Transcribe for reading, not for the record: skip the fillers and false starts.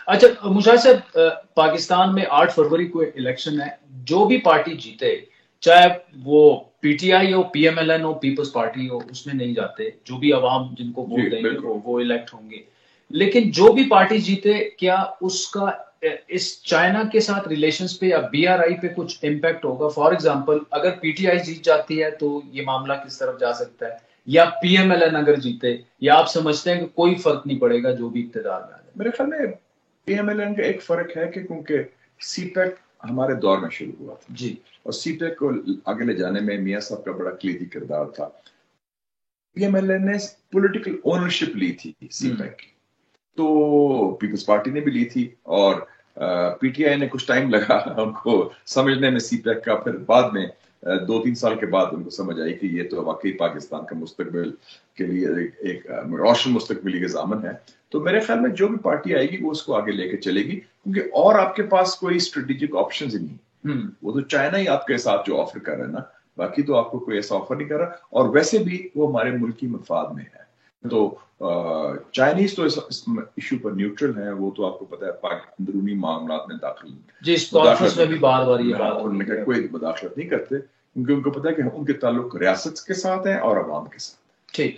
اچھا مشاہد صاحب، پاکستان میں 8 فروری کو الیکشن ہے، جو بھی پارٹی جیتے، چاہے وہ پی ٹی آئی ہو، پی ایم ایل این ہو، پیپلز پارٹی ہو، اس میں نہیں جاتے، جو بھی عوام جن کو جی ووٹ دیں گے بالکل. وہ الیکٹ ہوں گے. لیکن جو بھی پارٹی جیتے، کیا اس کا اس چائنا کے ساتھ ریلیشنز پہ یا بی آر آئی پہ کچھ امپیکٹ ہوگا؟ فار ایگزامپل اگر پی ٹی آئی جیت جاتی ہے تو یہ معاملہ کس طرف جا سکتا ہے، یا پی ایم ایل این اگر جیتے، یا آپ سمجھتے ہیں کہ کوئی فرق نہیں پڑے گا جو بھی اقتدار میں آ جائے؟ میرے خیال میں پی ایم ایل این کا ایک فرق ہے کہ کیونکہ سی پیک ہمارے دور میں شروع ہوا تھا جی، اور سی پیک کو آگے لے جانے میں میاں صاحب کا بڑا کلیدی کردار تھا. پی ایم ایل این نے پولیٹیکل اونرشپ لی تھی سی پیک کی، تو پیپلز پارٹی نے بھی لی تھی، اور پی ٹی آئی نے کچھ ٹائم لگا ان کو سمجھنے میں سی پیک کا. پھر بعد میں 2-3 سال کے بعد ان کو سمجھ آئی کہ یہ تو واقعی پاکستان کا مستقبل کے لیے ایک روشن مستقبلی کا ضامن ہے. تو میرے خیال میں جو بھی پارٹی آئے گی وہ اس کو آگے لے کے چلے گی، کیونکہ اور آپ کے پاس کوئی اسٹریٹجک آپشنز ہی نہیں. وہ تو چائنا ہی آپ کے ساتھ جو آفر کر رہا ہے نا، باقی تو آپ کو کوئی ایسا آفر نہیں کر رہا، اور ویسے بھی وہ ہمارے ملکی مفاد میں ہے. تو چائنیز تو اس ایشو پر نیوٹرل ہیں، وہ تو آپ کو پتا ہے اندرونی معاملات میں جی، اس کانفرنس میں بھی بار بار یہ بات انہوں نے کوئی مداخلت نہیں کرتے، کیونکہ ان کو پتا ہے کہ ان کے تعلق ریاست کے ساتھ ہیں اور عوام کے ساتھ. ٹھیک.